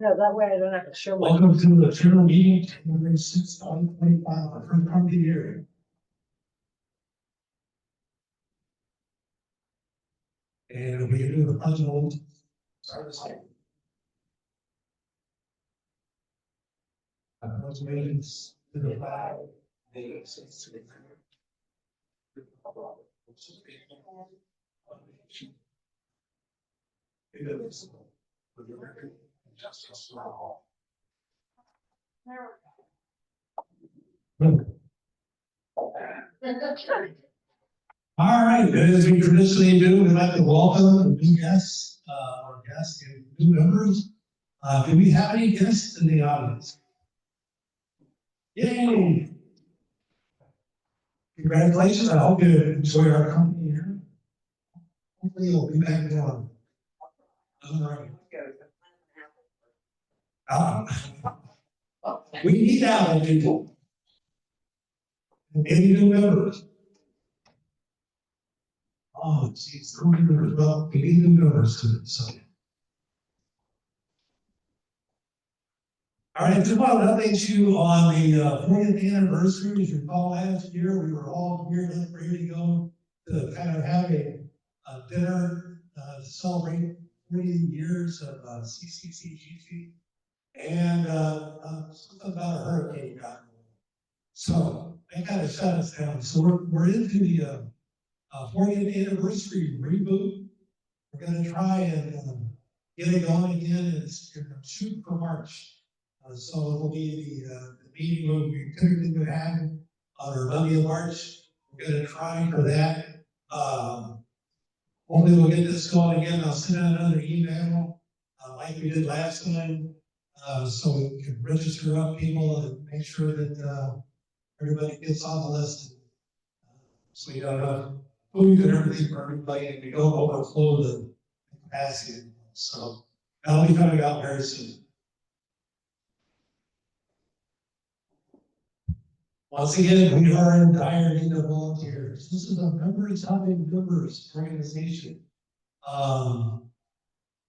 No, that way I don't have to show my. Welcome to the general meeting, January 6th, 2025, the first part of the year. And we do the pledge of allegiance. Start this thing. I pledge allegiance to the flag of the United States of America. Indivisible, with liberty and justice for all. All right, as we traditionally do, we'd like to welcome new guests, or guests and new members. Do we have any guests in the audience? Yay! Congratulations, I hope you enjoy our company here. Hopefully you'll be back down. All right. We need out people. Any new members? Oh, geez, new members. Well, we need new members to it, so. All right, just want to update you on the 40th anniversary. As you recall, last year we were all geared up, ready to go to kind of have a dinner to celebrate 40 years of CCCGC. And something about a hurricane got going. So they kind of shut us down. So we're into the 40th anniversary reboot. We're going to try and get it going again and shoot for March. So it'll be the meeting we typically would have on our Monday of March. We're going to try for that. Hopefully we'll get this going again. I'll send out another email like we did last time, so we can register up people and make sure that everybody gets on the list. So we got enough food and everything for everybody, and we don't overflow the capacity. So that'll be coming out very soon. Once again, we are in dire need of volunteers. This is a members helping members organization.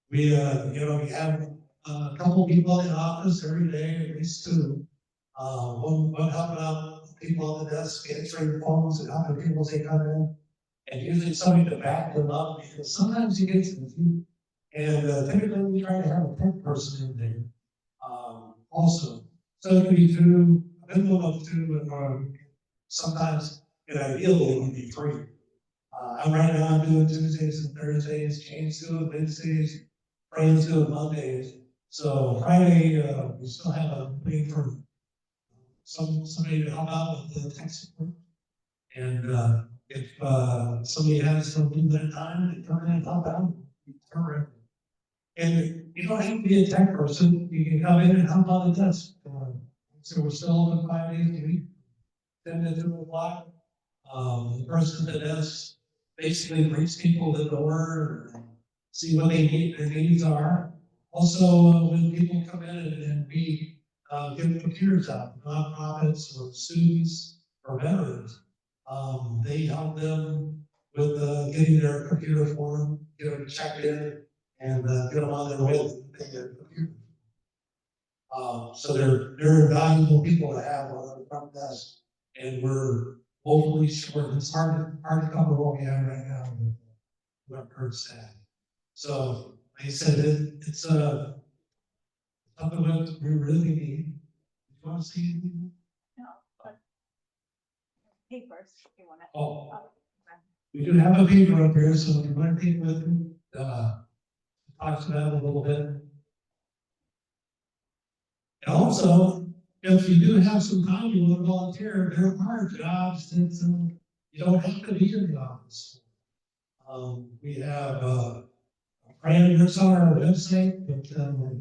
We have a couple people in the office every day, at least two. One helping out people on the desk, answering phones and helping people as they come in. And usually somebody to back them up, because sometimes you get confused. And typically we try to have a 10th person in there also. So it could be two, a minimum of two, or sometimes ideally it would be three. Right now I'm doing Tuesdays and Thursdays, James doing Wednesdays, Friends doing Mondays. So Friday, we still have a thing for somebody to help out with the tech support. And if somebody has some limited time to come in and help out, correct. And you don't have to be a tech person, you can come in and help on the desk. So we're still open 5 days a week, 10 to 2 o'clock. The person at the desk basically brings people to the door, see what they need, their needs are. Also, when people come in and we give computers out, nonprofits or students or veterans, they help them with getting their computer form, get them checked in, and get them on their way to pay their computer. So they're valuable people to have on the front desk, and we're woefully short. It's hard to cover what we have right now with what Kurt's said. So, like I said, it's something that we really need. You want to see anything? No, but papers, if you want to. Oh, we do have a paper up here, so if you want to take with me, talk about it a little bit. And also, if you do have some time you want to volunteer, there are jobs that you don't have to be in the office. We have Fran works on our website, but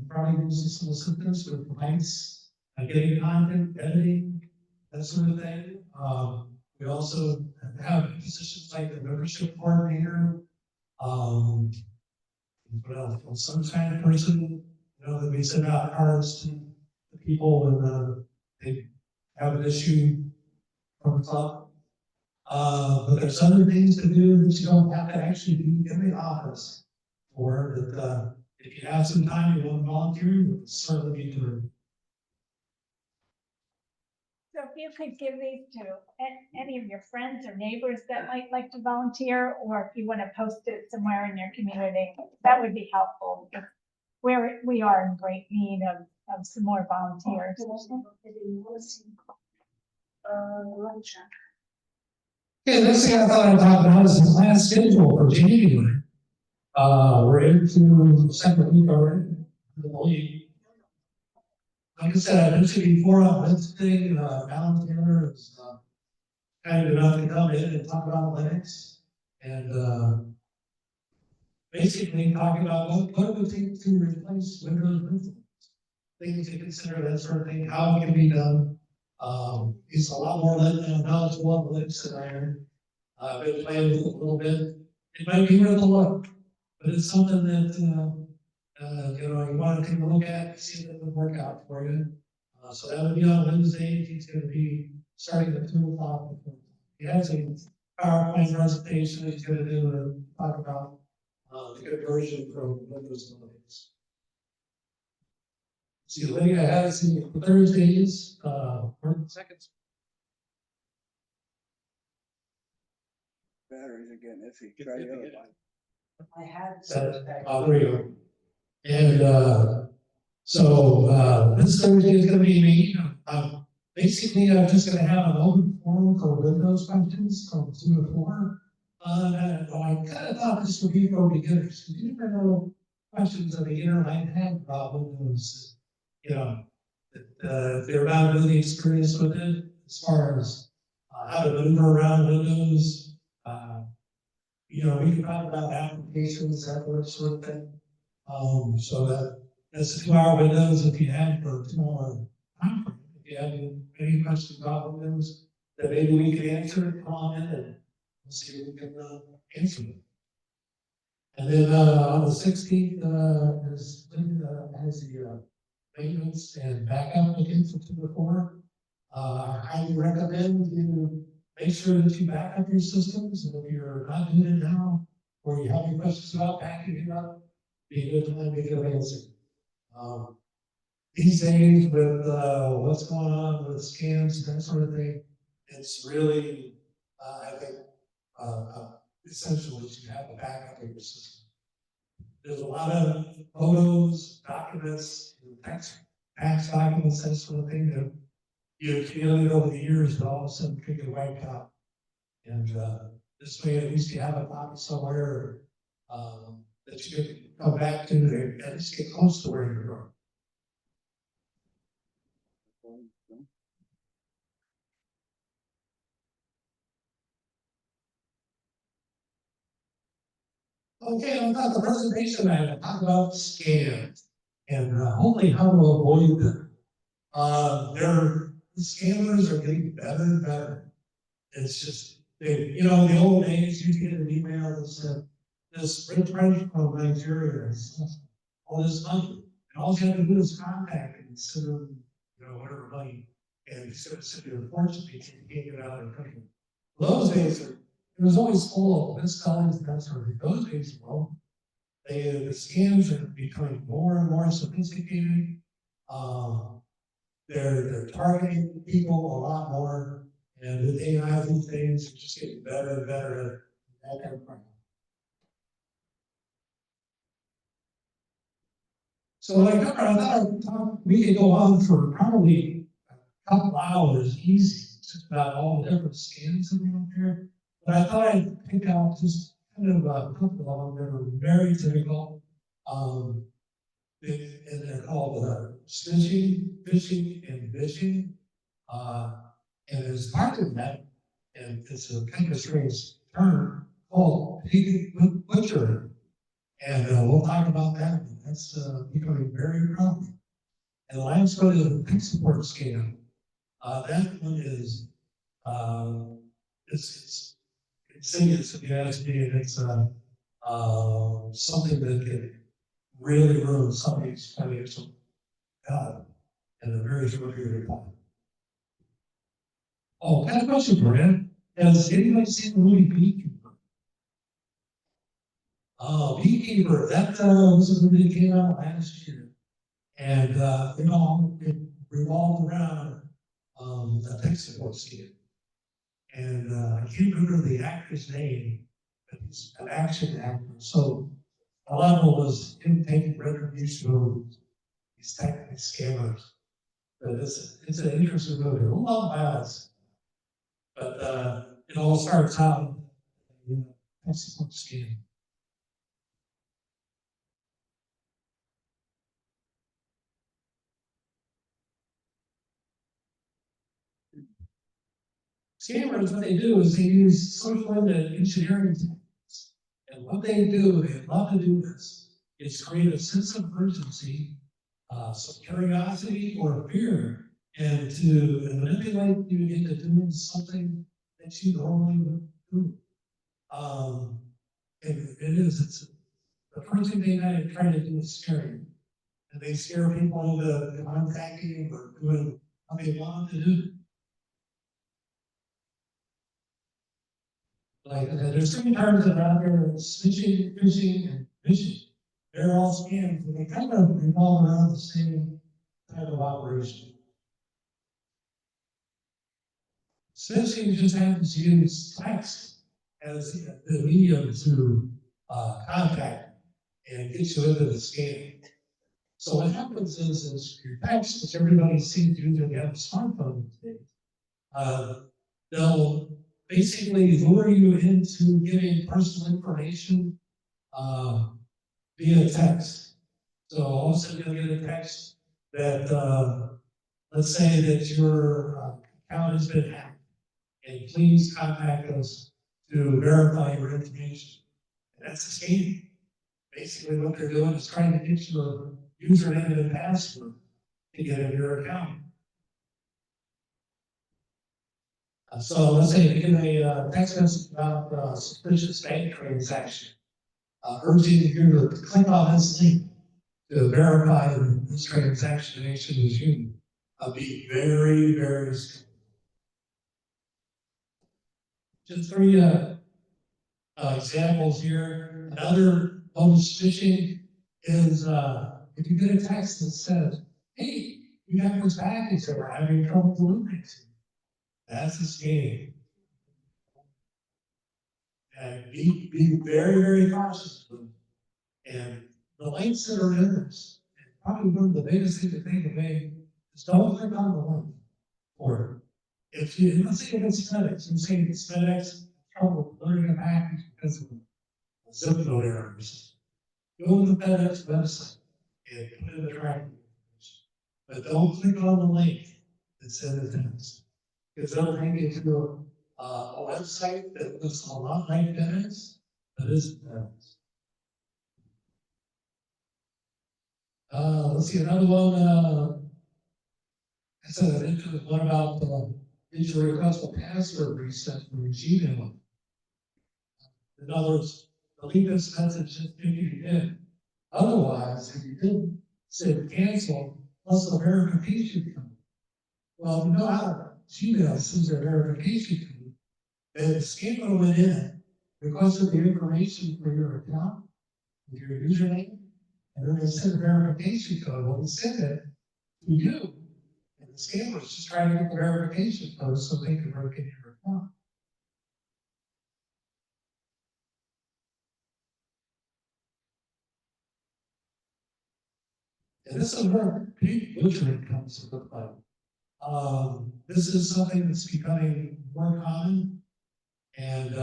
probably uses some assistance with links, getting content, editing, that sort of thing. We also have positions like the membership coordinator, some kind of person, that we send out cards to the people when they have an issue comes up. But there's other things to do that you don't have to actually be in the office for that if you have some time, you want to volunteer, you would certainly be doing. So if you could give these to any of your friends or neighbors that might like to volunteer, or if you want to post it somewhere in your community, that would be helpful. We are in great need of some more volunteers. Okay, next thing I thought I'd talk about is the class schedule for January. We're into the second week already, I believe. Like I said, I mentioned before on Wednesday, Alan Taylor is kind enough to come in and talk about Linux and basically talking about what it would take to replace Windows root things to consider, that sort of thing, how it can be done. He's a lot more knowledgeable on Linux than I am. I've been playing with it a little bit. It might be worth a look, but it's something that you want to take a look at, see if it would work out for you. So that would be on Wednesday. He's going to be starting at 2 o'clock. He has a PowerPoint presentation he's going to do and talk about the conversion from Windows to Linux. See, Lydia has the Thursdays, 30 seconds. Batteries are getting iffy. Try the other one. I had. There we go. And so this Thursday is going to be me. Basically, I'm just going to have an open forum for Windows questions from 2 to 4. And I kind of thought this would be for beginners. You never know questions a beginner might have about Windows. If they're not really experienced with it, as far as how to maneuver around Windows. We can talk about applications, that sort of thing. So that's 2-hour windows if you had for 2-hour time frame. If you have any questions about Windows that maybe we can answer, come on in and we'll see if we can answer them. And then on the 16th, has the maintenance and backup again for 2 to 4. I highly recommend you make sure that you back up your systems, and if you're not doing it now, or you have any questions about backing it up, be a good time to get an answer. These days, with what's going on with scams and that sort of thing, it's really, I think, essential that you have a backup of your system. There's a lot of photos, documents, text documents, that sort of thing that you accumulate over the years, but all of a sudden could get wiped out. And this way, at least you have a copy somewhere that you can come back to and at least get close to where you're going. Okay, on top of the presentation, I'm going to talk about scams and hopefully how to avoid them. The scammers are getting better and better. It's just, the old days, you'd get an email that said, this rich friend from Nigeria has all this money. And all you have to do is contact him and send him, whatever money. And he's going to send you a fortune because you can't get out of the country. Those days, it was always full of misspellings and that sort of thing. Those days, well, the scams are becoming more and more sophisticated. They're targeting people a lot more, and with AI these days, it's just getting better and better at that kind of crime. So I thought we could go on for probably a couple hours easy, just about all the different scams that are out there. But I thought I'd pick out just kind of a couple of them that are very typical. And they're called snitching, phishing, and vishing. And as part of that, and it's a kind of strange term called pig butchering. And we'll talk about that. That's becoming very prevalent. And the last one is the pig support scam. That one is it's insidious if you ask me, and it's something that can really ruin somebody's financial health in a very short period of time. Oh, I have a question for you. Has anybody seen the movie Beekeeper? Beekeeper, that, was a movie that came out last year. And, it revolved around, a tech support scheme. And, I can't remember the actor's name, but he's an action actor. So a lot of it was him taking retribution over these technical scammers. But it's an interesting movie, a lot of violence. But, it all starts out, tech support scheme. Scammers, what they do is they use social engineering techniques. And what they do, they love to do this, is create a sense of urgency, some curiosity or fear, and to manipulate you into doing something that you normally would do. It's the first thing they try to do is scare you. And they scare people into contacting or doing what they want to do. Like, there's three terms that are out there: snitching, phishing, and phishing. They're all scams, but they kind of revolve around the same type of operation. Snitching just happens to use text as the medium to contact and get you into the scam. So what happens is your text, which everybody seems to use when you have a smartphone these days, they'll basically lure you into giving personal information via text. So all of a sudden you'll get a text that, let's say that your account has been hacked, and please contact us to verify your information. And that's a scam. Basically what they're doing is trying to get your username and password to get into your account. So let's say you get a text message about a suspicious bank transaction, urging you to click on this link to verify that this transaction is you. Be very, very skillful. Just three examples here. Another bonus phishing is if you get a text that says, "Hey, you have this package that we're having trouble delivering to." That's a scam. And be very, very cautious with them. And the links that are in this, probably one of the biggest things to think of is don't click on the link. Or if you, let's say it's FedEx, you say it's FedEx, trouble delivering a package because of a zip code errors. Go to the FedEx website and put in the tracking information. But don't click on the link that's in the text. Because they'll take you to a website that looks a lot like FedEx, but isn't FedEx. Let's see, another one, I said an interesting one about did you request a password reset from your Gmail? In other words, delete this message if you did. Otherwise, if you didn't say cancel, plus the verification code. Well, if you know how Gmail sends their verification code, and the scammer went in, requested the information for your account, with your username, and then they sent a verification code. Well, they sent it to you, and the scammer was just trying to get the verification code so they could work in your account. And this is where butchering comes to look like. This is something that's becoming more common, and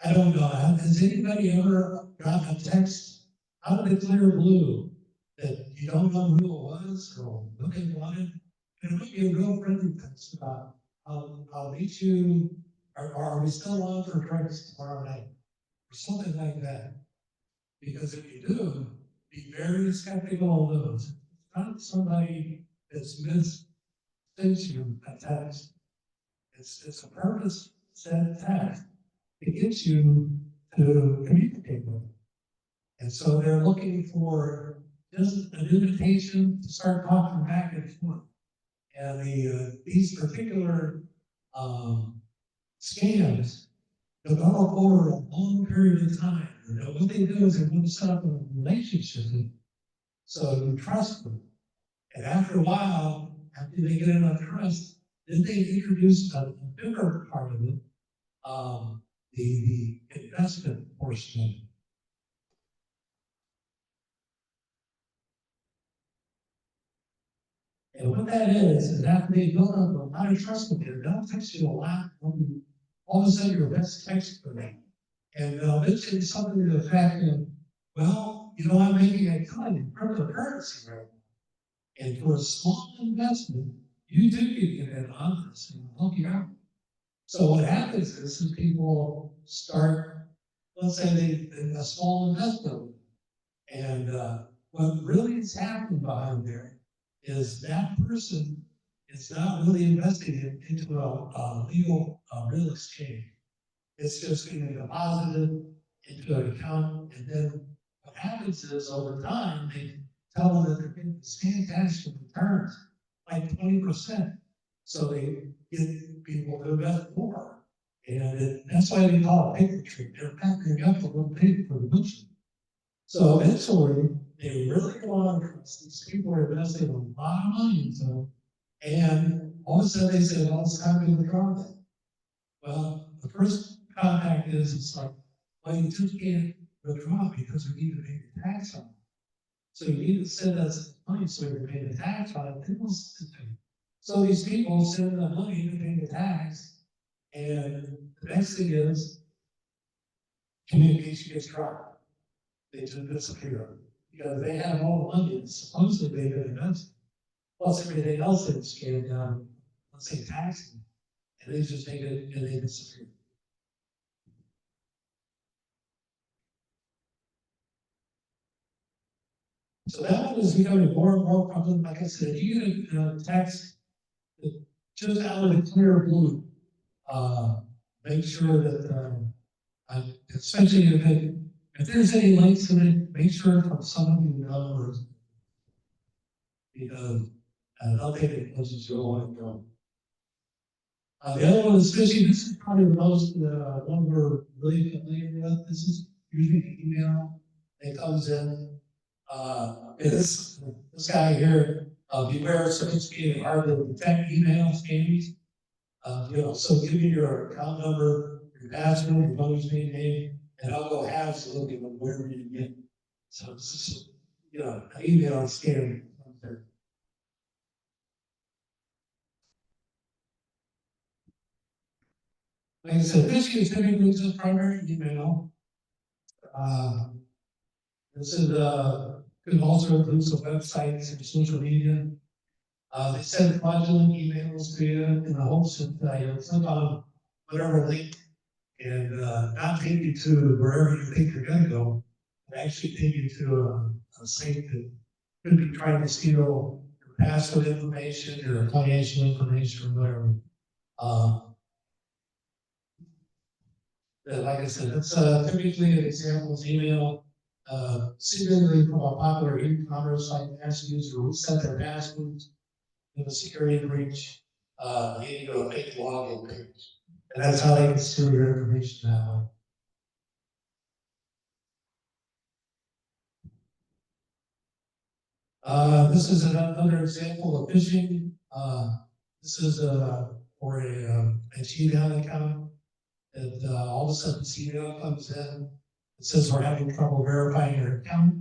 I don't know, has anybody ever gotten a text out of the clear blue that you don't know who it was or what they wanted? And it might be a real friendly text about I'll meet you, or are we still on for drinks tomorrow night, or something like that. Because if you do, be very skeptical of those. It's not somebody that's sent you a text. It's a purpose set text to get you to communicate with them. And so they're looking for just an invitation to start talking back and forth. And these particular scams develop over a long period of time. And what they do is they're going to set up a relationship, so you trust them. And after a while, after they get enough trust, then they introduce a bigger part of it, the investment portion of it. And what that is after they build up a lot of trust with you, they'll text you a lot. All of a sudden, you're best text for them. And they'll mention something to the fact that, well, you know, I'm making a cut in cryptocurrency right now. And for a small investment, you do get an honest and help you out. So what happens is people start, let's say a small investment. And what really is happening behind there is that person is not really investing into a legal real exchange. It's just being deposited into an account, and then what happens is over time they tell them that they're getting these fantastic returns, like 20%. So they get people to invest more, and that's why they call it paper trade. They're packing up a little paper for the bush. So eventually, they really go on trust. These people are investing a lot of money into them, and all of a sudden they say, well, it's time to withdraw that. Well, the first contact is, it's like, well, you just can't withdraw because we need to pay the tax on it. So you need to send us money so we can pay the tax on it. Then we'll send it to you. So these people send the money to pay the tax, and the next thing is communication gets dropped. They just disappear because they have all the money that supposedly they've been invested, plus everything else they've scanned down, let's say taxes, and they just take it and they disappear. So that one is becoming more and more prevalent. Like I said, you get a tax just out of the clear blue. Make sure that, especially if there's any links in it, make sure from someone you know, because they'll take it places you don't want to go. The other one is phishing. This is probably the most one we're really familiar with. This is usually the email that comes in. This guy here, beware of sophisticated, hard to detect email scams. You know, so give me your account number, your password, your mother's maiden name, and I'll go have some looking at whatever you get. So this is, you know, an email scam. Like I said, phishing is typically just primary email. This is could also include some websites and social media. They send fraudulent emails to you in the hopes that you'll click on whatever link and not take you to wherever you think you're going to go, but actually take you to a site that could be trying to steal your password information, your financial information, or whatever. Like I said, that's typically an example of email. Similarly, from a popular e-commerce site, asks users to reset their passwords in a security breach. You need to go to a fake login page, and that's how they can steal your information that way. This is another example of phishing. This is for a Gmail account, and all of a sudden, this email comes in. It says we're having trouble verifying your account,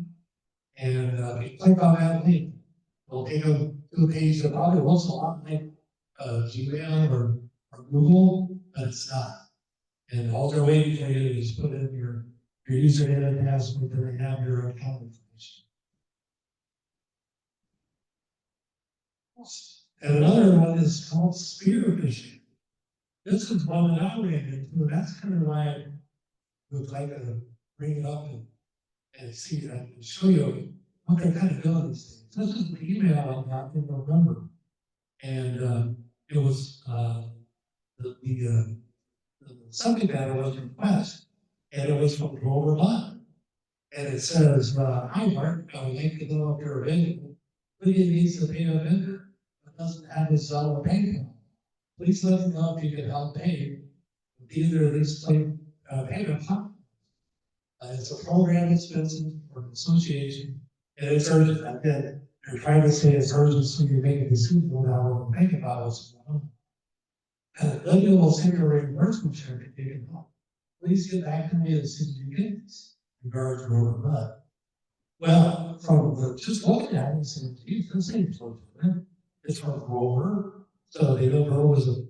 and if you click on that link, it'll take them to a page that probably looks a lot like Gmail or Google, but it's not. And all they're waiting for you to is put in your username and password, and they have your account information. And another one is called spear phishing. This is one that I ran into. That's kind of why I would like to bring it up and see and show you what they're kind of doing these things. This is the email I got in November, and it was the subject matter was request, and it was from Grover Bond, and it says, "Hi Mark, I would like to know if you're available. Lydia needs to pay a vendor but doesn't have a Zelle or PayPal. Please let me know if you can help pay with either of these payment platforms." It's a program that's been for an association, and it's urgent. I bet they're trying to say it's urgent, so you make a decision now and think about what's going on. And then you will send your reimbursement check if you can help. Please get back to me as soon as you get this, regards to Rover Bud. Well, from just looking at it, and saying, geez, this ain't so different. It's from Rover, so they know Rover is a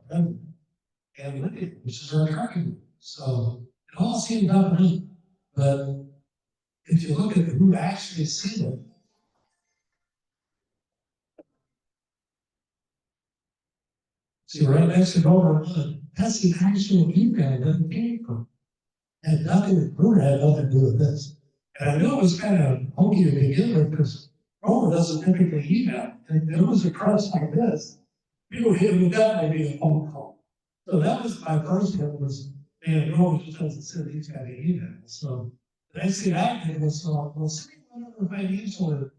friend, and Lydia, which is our trucking. So it all seemed up and up, but if you look at who actually seen it, see right next to Rover Bud, that's the actual email that it came from. Had nothing, Rover had nothing to do with this. And I know it was kind of hokey to begin with because Rover doesn't typically email. And there was a trust like this, people hit me up maybe a phone call. So that was my first hit was, man, Rover just doesn't send these guys an email. So the next thing I did was, well, send me one of the financial.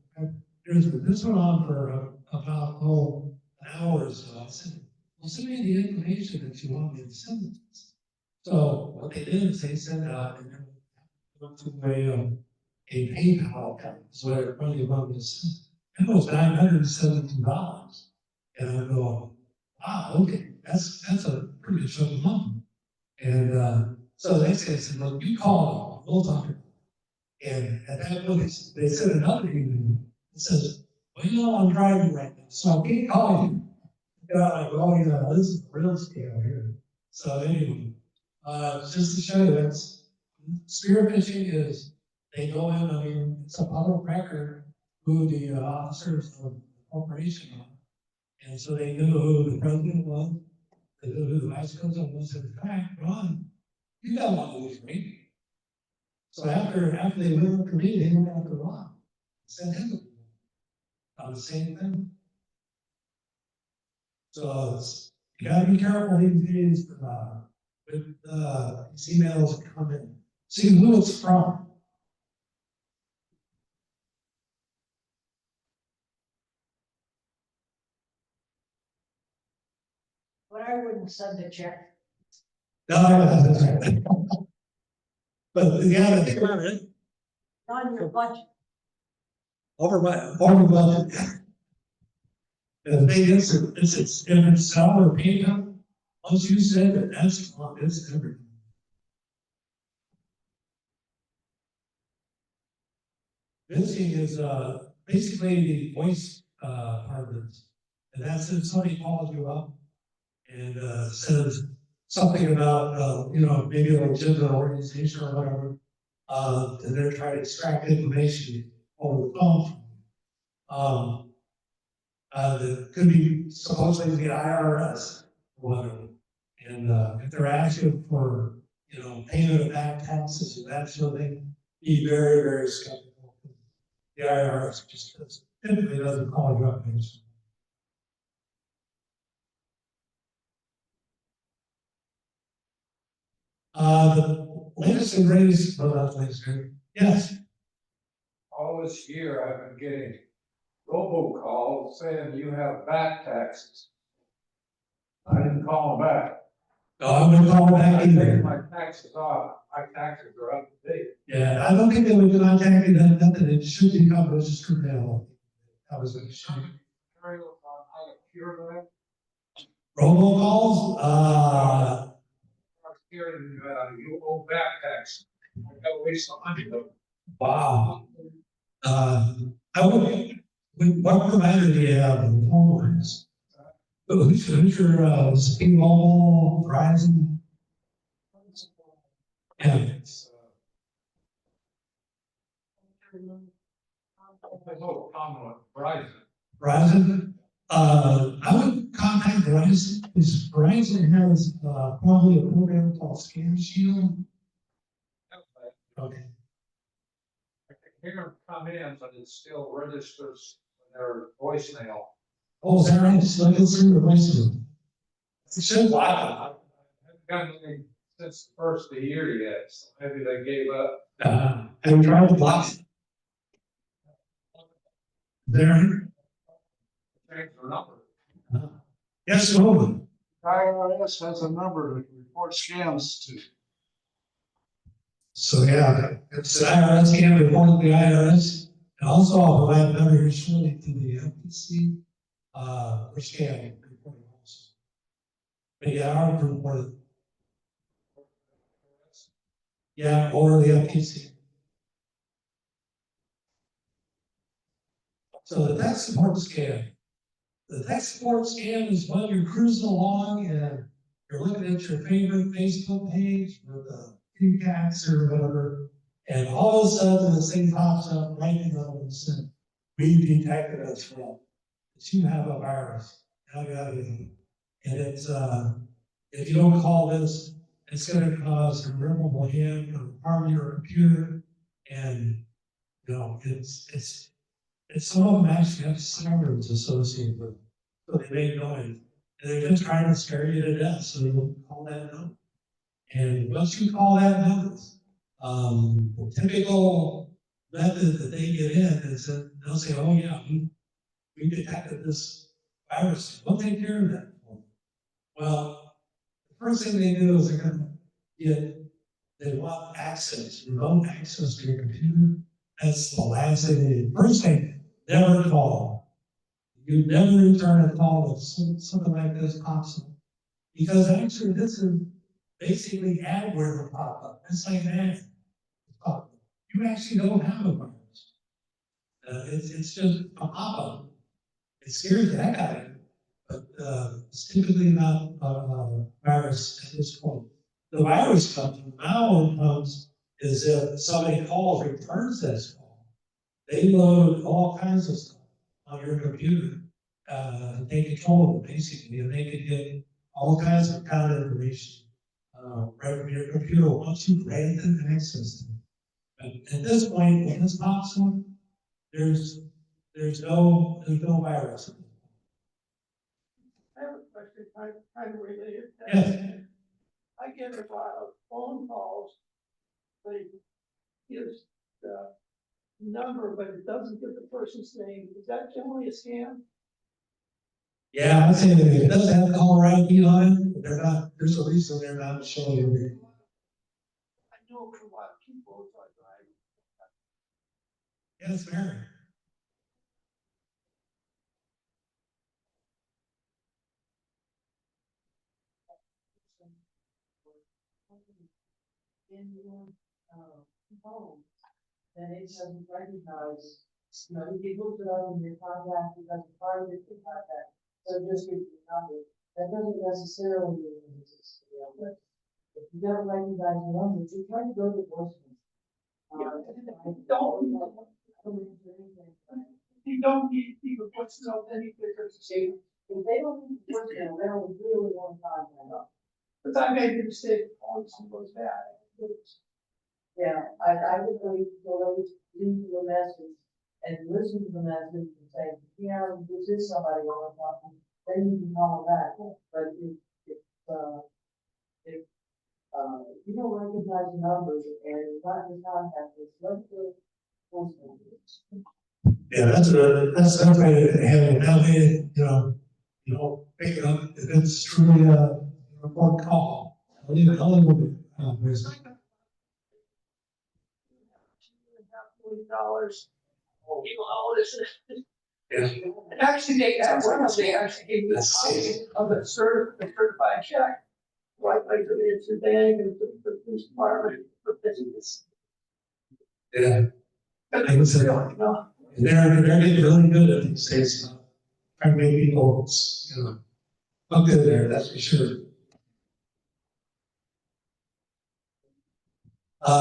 This went on for about, an hour or so. I said, well, send me the information that you want me to send it to. So what they did is they sent out and then went to a PayPal account, so everybody wanted to send. It was $917. And I go, wow, okay, that's a pretty good chunk of money. And so they said, well, you call them, we'll talk. And at that point, they sent another email that says, well, I'm driving right now, so I can't call you. And I'm like, oh, this is real scale here. So anyway, just to show you that spearfishing is, they go in, I mean, it's a public record who the officers of the corporation are. And so they knew who the president was, they knew who the vice president was. In fact, Ron, you got one of these, right? So after they went up to me, they went after Ron. Sent him on the same thing. So you gotta be careful these days with these emails that come in. See who it's from. But I wouldn't send a check. No, but yeah, the thing about it, On your budget. over budget. And the thing is, if it's our payment, once you said that, that's everything. This thing is basically the voice part of this. And that's if somebody calls you up and says something about maybe a legitimate organization or whatever, and they're trying to extract information over the phone. That could be supposedly the IRS or whatever. And if they're asking for payment of back taxes and that sort of thing, be very, very skeptical. The IRS just typically doesn't call you up. The latest and greatest, yes. All this year, I've been getting robocalls saying you have back taxes. I didn't call them back. I'm gonna call back I in paid there. my taxes off. My taxes are up to date. Yeah, I don't think they would contact me, nothing, it should be covered, it's just criminal. That was a shame. How to cure that? Robocalls, I'm hearing, you owe back tax. I gotta waste some money though. wow. I would, what provider do you have in the phone lines? Who's your, T-Mobile, Verizon? Yeah. I know Commonwealth, Verizon. Verizon, I would contact Verizon, because Verizon has, probably a program called Scam Shield. Okay. I can hear them come in, but it still registers their voicemail. Oh, is that right? So I can see the voicemail. It should I wow. haven't gotten any since the first of the year yet, so maybe they gave up. Have you tried to block it? There. Change their number. Yes, no. IRS has a number to report scams to. So yeah, it's an IRS can report to the IRS, and also I'll provide a number here shortly to the FTC, for scam reporting also. But yeah, I would report it. Yeah, or the FTC. So the tech support scam. The tech support scam is when you're cruising along and you're looking at your favorite Facebook page with the few cats or whatever, and all of a sudden this thing pops up right in the middle of the scene. We detected as well that you have a virus. And it's if you don't call this, it's going to cause irreparable harm or harm your computer, and you know it's some of them actually have sirens associated with it, so they make noise. And they're just trying to scare you to death, so you call that number. And once you call that number, the typical method that they get in is that they'll say, oh yeah, we detected this virus. We'll take care of that. Well, the first thing they do is they're going to they want access, remote access to your computer. That's the last thing they do. First thing, never call. You never return a call if something like this pops up. Because actually, this is basically AdWord will pop up. It's like that. You actually don't have a virus. It's just a pop-up. It scares the heck out of you, but it's typically not a virus at this point. The virus comes, the malware comes, is if somebody calls, returns this call. They load all kinds of stuff on your computer, take control of it basically, and they can get all kinds of account information right from your computer once you grant them access to it. But at this point, when this pops up, there's no virus. I have a question, kind of related. Yes. I get a lot of phone calls. They gives the number, but it doesn't give the person's name. Is that generally a scam? Yeah, I'd say that if it doesn't have caller ID on it, they're not, there's a reason they're not showing you. I know from a lot of people, it's like, Yeah, it's very. In your, phone, then it doesn't recognize, you know, if you look it up in your contact, it doesn't find it in contact, so it just gives you a number. That doesn't necessarily mean it's, you know, but if you don't recognize the number, you try to go to voicemail. you don't need people what's know any because If they don't need voicemail, they don't really want to contact us. but I made the mistake of calling someone bad. Yeah, I would wait until they leave the message and listen to the message and say, yeah, this is somebody on the phone, then you can call them back. But if you don't recognize the numbers and it's not in contact, it's let the voicemail. Yeah, that's a way to handle it. That way, you know, pick it up if it's truly a report call. I'll leave it eligible. $2.5 million. You know, all this. Yeah. And actually, they actually gave me a copy of a certified check. Right, like it's the bank and the police department for business. Yeah. But I was, really, you know, they're getting really good at these days. Trying to make people, look good there, that's for sure.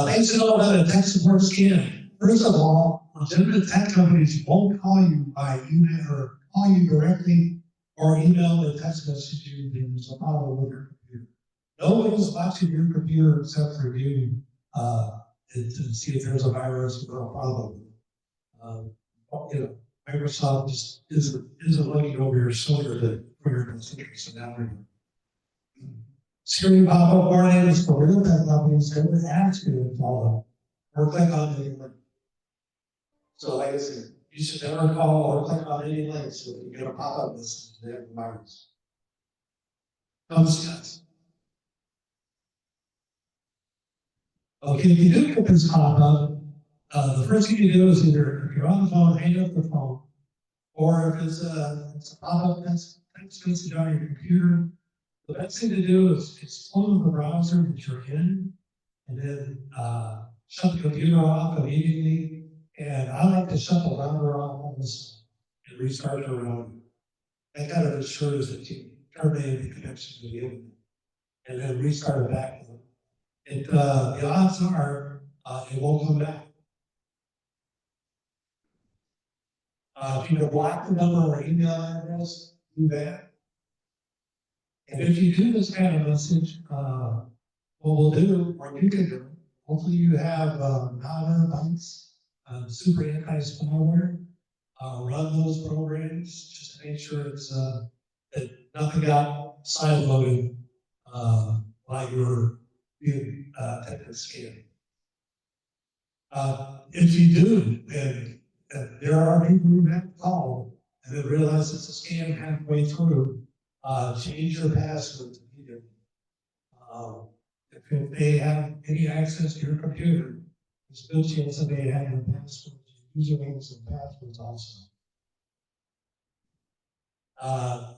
Things that about a tech support scam. First of all, legitimate tech companies won't call you by email or call you directly or email or text message you if there's a problem with your computer. No one's watching your computer except for you to see if there's a virus or a problem. Microsoft just isn't looking over your shoulder for your constituents. So now we're screen pop-up warnings for real tech companies that would ask you to follow or click on any link. So like I said, you should never call or click on any links so that you get a pop-up list of the virus. Common sense. Okay, if you do get this pop-up, the first thing you do is either, if you're on the phone, hang up the phone, or if it's a pop-up text message on your computer, the best thing to do is close the browser that you're in, and then shut the computer off immediately. And I like to shut the router off also and restart the router. That kind of ensures that you terminate the connection to the internet and then restart it back. The odds are it won't come back. If you can block the number or email address, do that. And if you do this kind of message, what we'll do, or you can do, hopefully you have malware, super anti-spyware, run those programs just to make sure it's that nothing got sideloaded while you were being attempted scam. If you do, and there are people who have called and then realize it's a scam halfway through, change your password immediately. If they have any access to your computer, there's a good chance that they have your passwords, usernames and passwords also.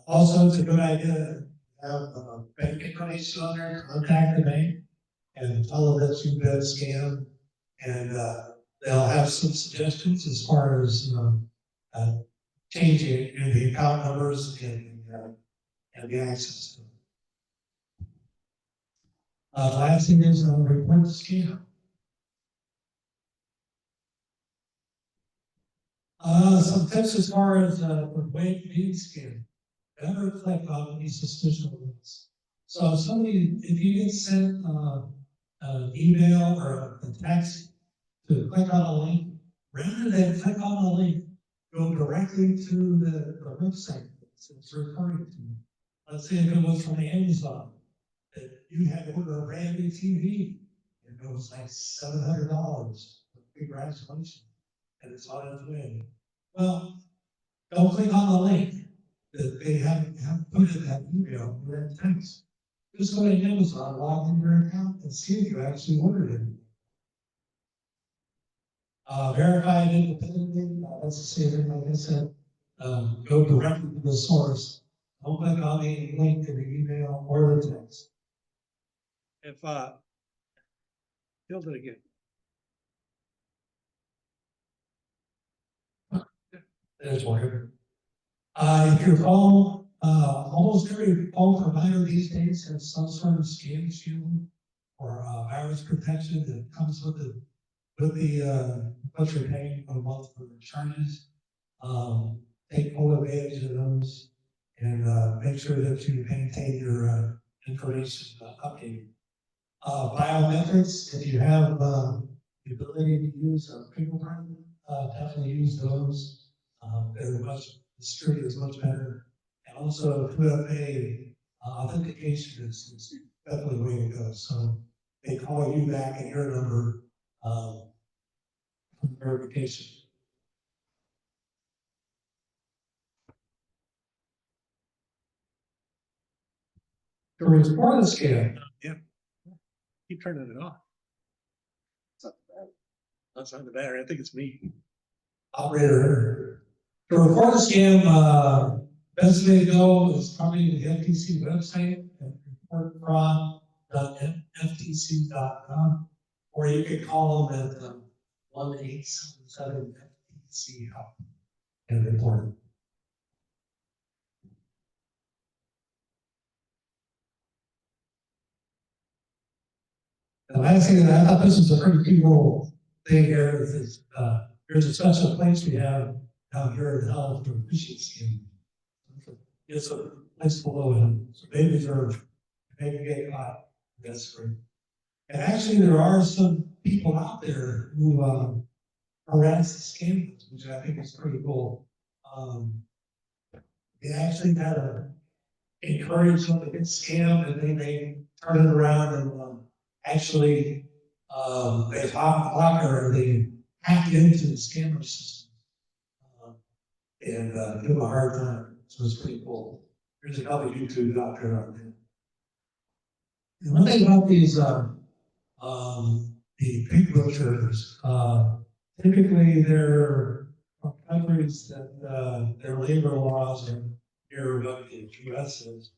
Also, it's a good idea to have bank information on there, contact the bank and tell them that you've been scammed, and they'll have some suggestions as far as changing the account numbers and the access. Last thing is report the scam. Some tips as far as the way to be scammed. Never click on any suspicious links. So if you get sent an email or a text to click on a link, rather than click on the link, go directly to the website it's referring to. Let's say if it was from Amazon, that you had to order a brand new TV, and it was like $700. Congratulations, and it's on its way. Well, don't click on the link that they have put in that email or that text. Just go to Amazon, log in your account, and see if you actually ordered it. Verify it independently. That's the same thing, like I said. Go directly to the source. Don't click on the link in the email or the text. If build it again. There's one. If your phone, almost every phone provider these days has some sort of scam shield or virus protection that comes with what you're paying per month for the charges. Take full advantage of those and make sure that you maintain your information updated. Biometrics, if you have the ability to use a fingerprint, definitely use those. The security is much better. And also 2FA authentication is definitely the way to go. So they call you back at your number for verification. To report a scam. Yeah. Keep turning it off. That's not the battery. I think it's me. Operator. To report a scam, best way to go is probably the FTC website at reportfraud.ftc.gov, or you could call them at 1-877-FTC and report it. The last thing that I thought this was a pretty cool thing here is there's a special place we have down here in the health for fishing scheme. It's a place below him, so they deserve maybe get caught. That's great. And actually, there are some people out there who harass the scammers, which I think is pretty cool. They actually kind of encourage them to get scammed, and then they turn it around and actually they block or they hack into the scammer system and give them a hard time. So it's pretty cool. There's a couple of YouTube out there on there. And one thing about these the pig butchers, typically they're from countries that, their labor laws are near what the US is.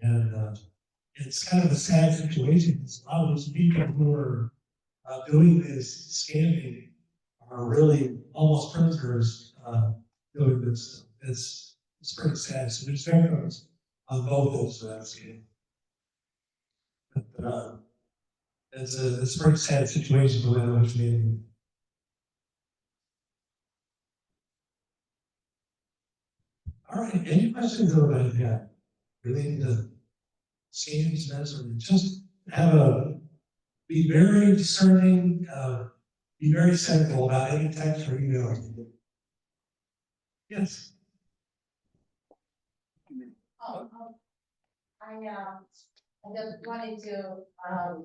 And, it's kind of a sad situation, because a lot of those people who are, doing this scamming are really almost prisoners, doing this. It's pretty sad, so there's victims on both those sides. But, it's a very sad situation the way in which we. All right, any questions about that relating to scams, or just be very discerning, be very cynical about any text or email. Yes. I just wanted to,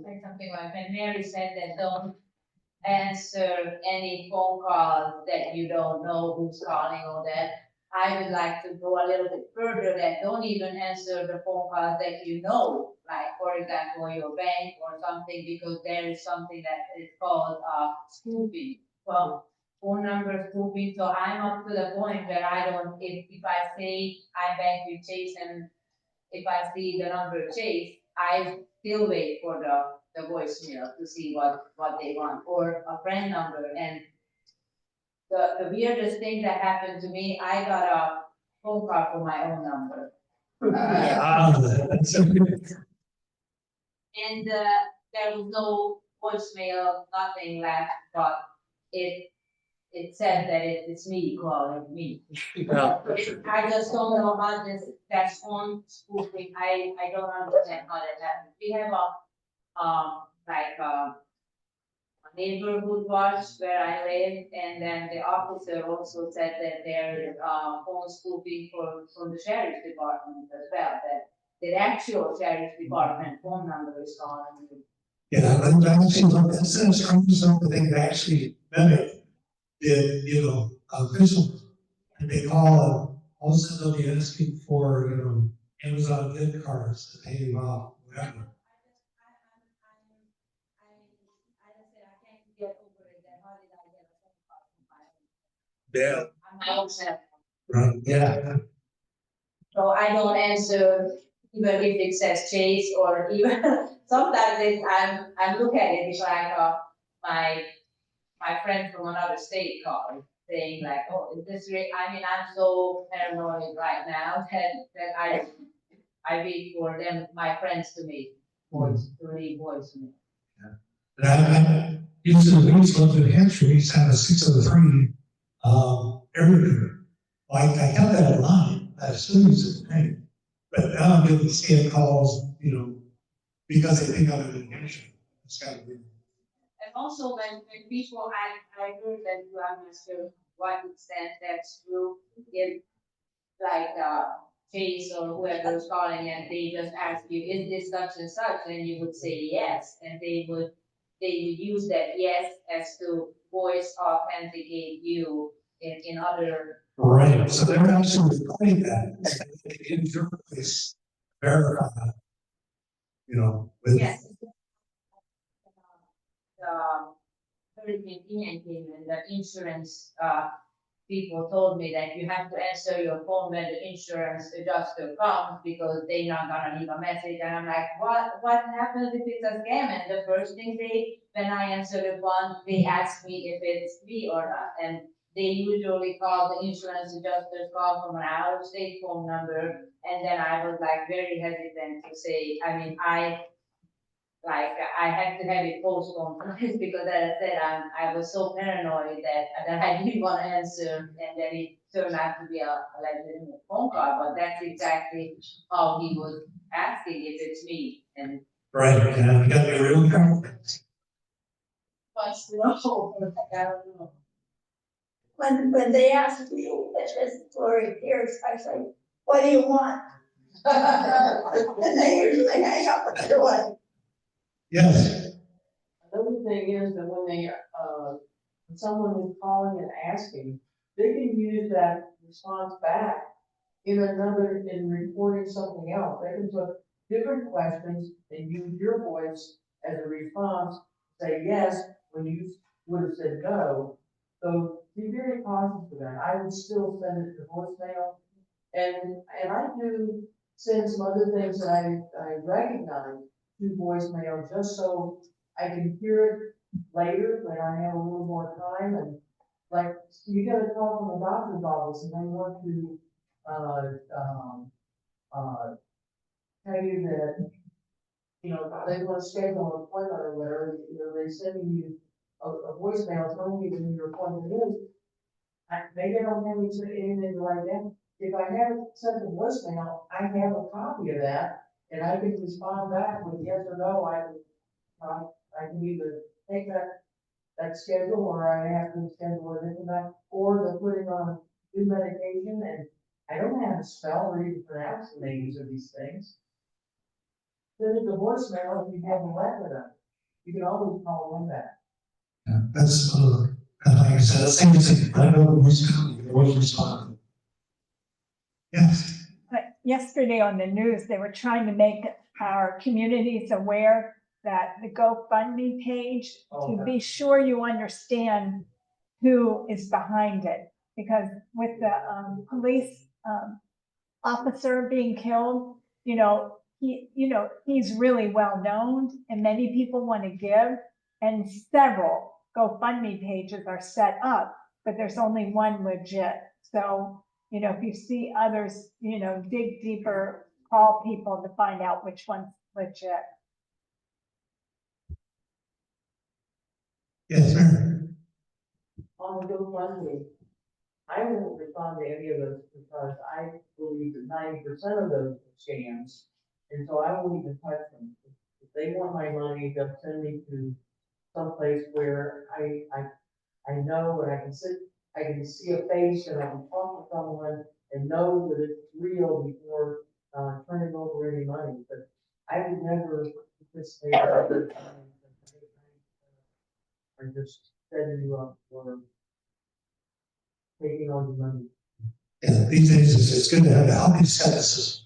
say something like when Mary said that don't answer any phone calls that you don't know who's calling or that. I would like to go a little bit further, that don't even answer the phone calls that you know, like for example, your bank or something, because there is something that is called, spoofing. Well, phone number spoofing, so I'm up to the point where I don't, if I say I bank with Chase, and if I see the number Chase, I still wait for the voicemail to see what they want, or a friend number. And the weirdest thing that happened to me, I got a phone call from my own number. And there was no voicemail, nothing left, but it said that it's me calling me. I just don't know how that's on spoofing. I don't understand how that happens. We have a neighborhood watch where I live, and then the officer also said that there is phone spoofing from the sheriff's department as well, that the actual sheriff's department phone number is calling you. Yeah, I actually looked, instead of chromosome, they actually mimic the, official, and they call, all of a sudden they'll be asking for, Amazon gift cards to pay you off, whatever. Yeah. I'm upset. Right, yeah. So I don't answer even if it says Chase, or even sometimes I'm look at it, it's like my friend from another state called saying like, oh, is this I mean, I'm so paranoid right now that I wait for them, my friends to make voice, to leave voice me. And I used to, we used to live in New Hampshire, we used to have a 603, every, like, I kept that in line, I still use it today. But now I'm getting scam calls, because they think I'm in New Hampshire. It's kind of weird. And also when people, I heard that you are not sure what extent that's true, if like, Chase or whoever is calling and they just ask you, is this such and such, and you would say yes, and they would use that yes as to voice authenticate you in other. Right, so they're actually recording that, in your place, verify, with. Yes. Hurricane Ian came and the insurance, people told me that you have to answer your phone when the insurance adjuster comes, because they're not gonna leave a message. And I'm like, what happens if it's a scam? And the first thing when I answer the phone, they ask me if it's me or not. And they usually call the insurance adjuster's call from an out-of-state phone number. And then I was like very hesitant to say, I mean, I had to have it postponed because as I said, I was so paranoid that I didn't want to answer, and then it turned out to be a legitimate phone call, but that's exactly how he was asking if it's me, and. Right, and we gotta be really careful. But no, I don't know. When they ask me, if this story Pierce, I say, what do you want? And they usually hang up right away. Yes, Another thing is that when when someone is calling and asking, they can use that response back in reporting something else. They can put different questions and use your voice as a response, say yes, when you would have said no. So be very cautious with that. I would still send it to voicemail. And I do send some other things that I recognize to voicemail, just so I can hear it later when I have a little more time. And like, you get a call from the doctor's office and they want to, tell you that, you know, they want to schedule an appointment or whatever, you know, they send you a voicemail telling you when your appointment is. Maybe I don't have anything to write down. If I have sent a voicemail, I have a copy of that, and I can respond back with yes or no. I can either take that schedule, or I have to schedule it into that, or they're putting on new medication, and I don't have to spell or even pronounce the names of these things. Send it to voicemail if you haven't left with them. You can always call them back. Yeah, that's, and like I said, the same thing, I know the voice company, they always respond. Yes, But yesterday on the news, they were trying to make our communities aware that the GoFundMe page, to be sure you understand who is behind it. Because with the police officer being killed, he's really well known and many people want to give, and several GoFundMe pages are set up, but there's only one legit. So, if you see others, dig deeper, call people to find out which one's legit. yes, sir. On the GoFundMe, I won't respond to any of those because I believe that 90% of those are scams. And so I won't even touch them. If they want my money, they'll send me to someplace where I know, and I can see a face, and I can talk to someone and know that it's real before turning over any money. But I would never participate in other or just setting you up for taking all the money. Yeah, these days it's good to have a healthy skepticism.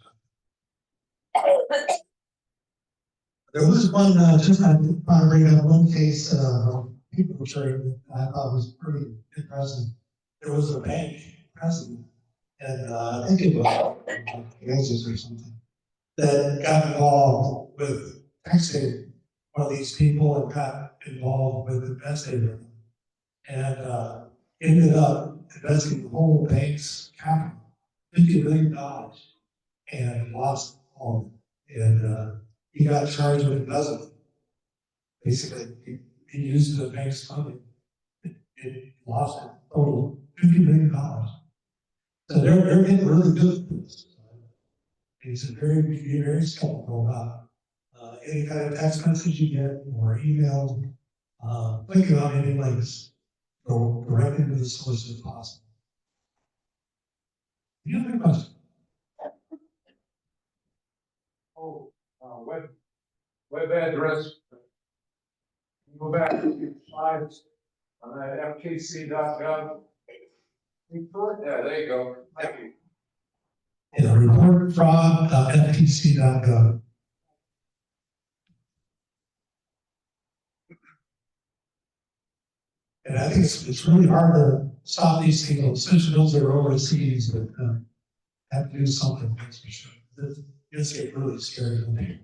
There was one, just I want to bring up one case, people sharing that I thought was pretty interesting. There was a bank president, and I think it was Kansas or something, that got involved with texting one of these people and got involved with investing with them, and ended up investing the whole bank's capital, $50 million, and lost all of it. And he got charged with embezzlement. Basically, he used the bank's money. It lost a total $50 million. So they're getting really good at this. It's very skeptical about any kind of text message you get or email. Clicking on any links, go directly to the source if possible. You have a question? Oh, web address. Go back to your slides on that ftc.gov. Report, yeah, there you go. Thank you. Yeah, report fraud.ftc.gov. And I think it's really hard to stop these people, especially those that are overseas, but have to do something, that's for sure. It's get really scary to me.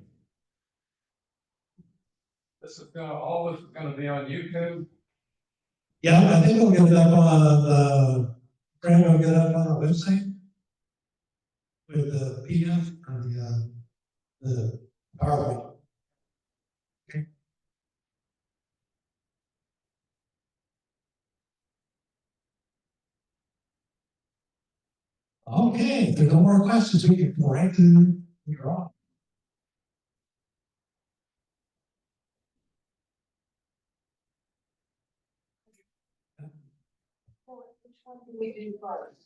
All this is gonna be on YouTube. Yeah, I think we'll get it up on Fran will get it up on our website with the PDF or the PowerPoint. Okay. Okay, if there's no more questions, we can go right to the draw. Which one do we do first?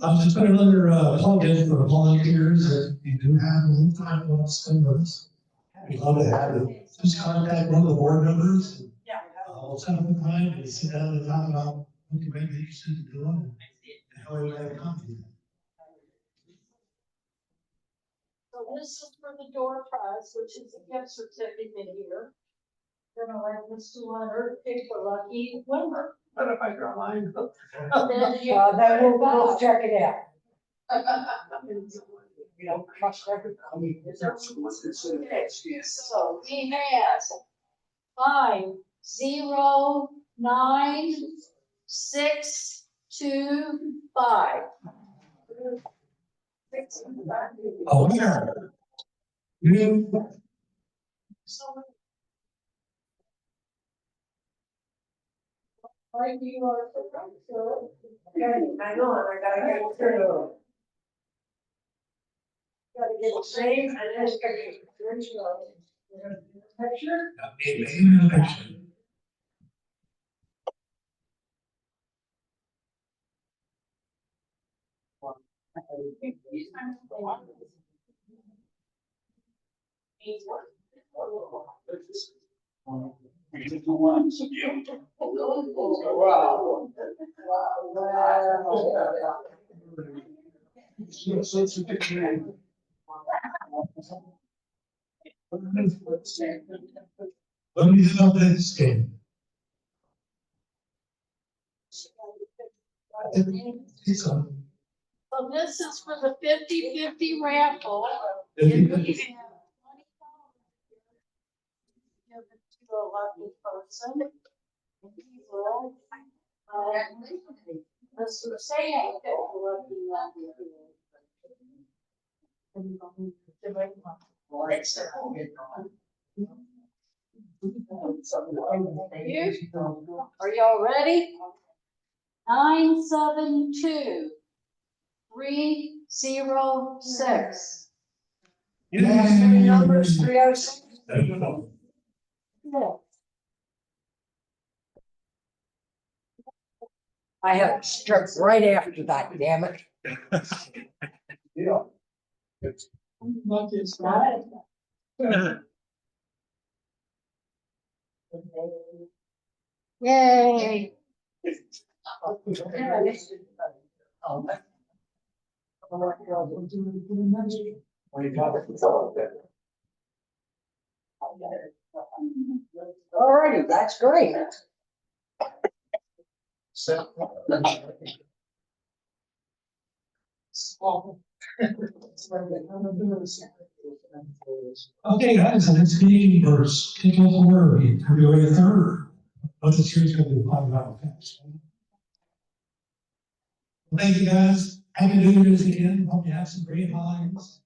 I'm just putting under plug-in for volunteers that you do have a little time to spend with us. We'd love to have you. Just contact one of the board members. We'll set up a time and sit down and talk about what you might be interested in doing and how we might come to you. this is for the door prize, which is a gift certificate here. Gonna let Mr. Leonard pick the lucky winner. What if I draw mine? Then we'll check it out. You don't trust everybody. Okay, so he has 509-625. Oh, yeah. You, Like you are, so. I know, and I gotta get it through. Gotta get it saved and then it's gonna get picture. Wow. Let me know this game. It's on. So this is for the 50-50 raffle. If you And could- we have $20. Give it to a lucky person. And he will, Mr. Sam, pick a lucky Are y'all ready? 972-306. Last three numbers, 306. I had it struck right after that, damn it. Yeah. Yay. Alrighty, that's great. Okay, guys, the next meeting verse, kick off the word, February 3rd. What's the series going to be about? Thank you, guys. Happy New Year's again. Hope you have some great holidays.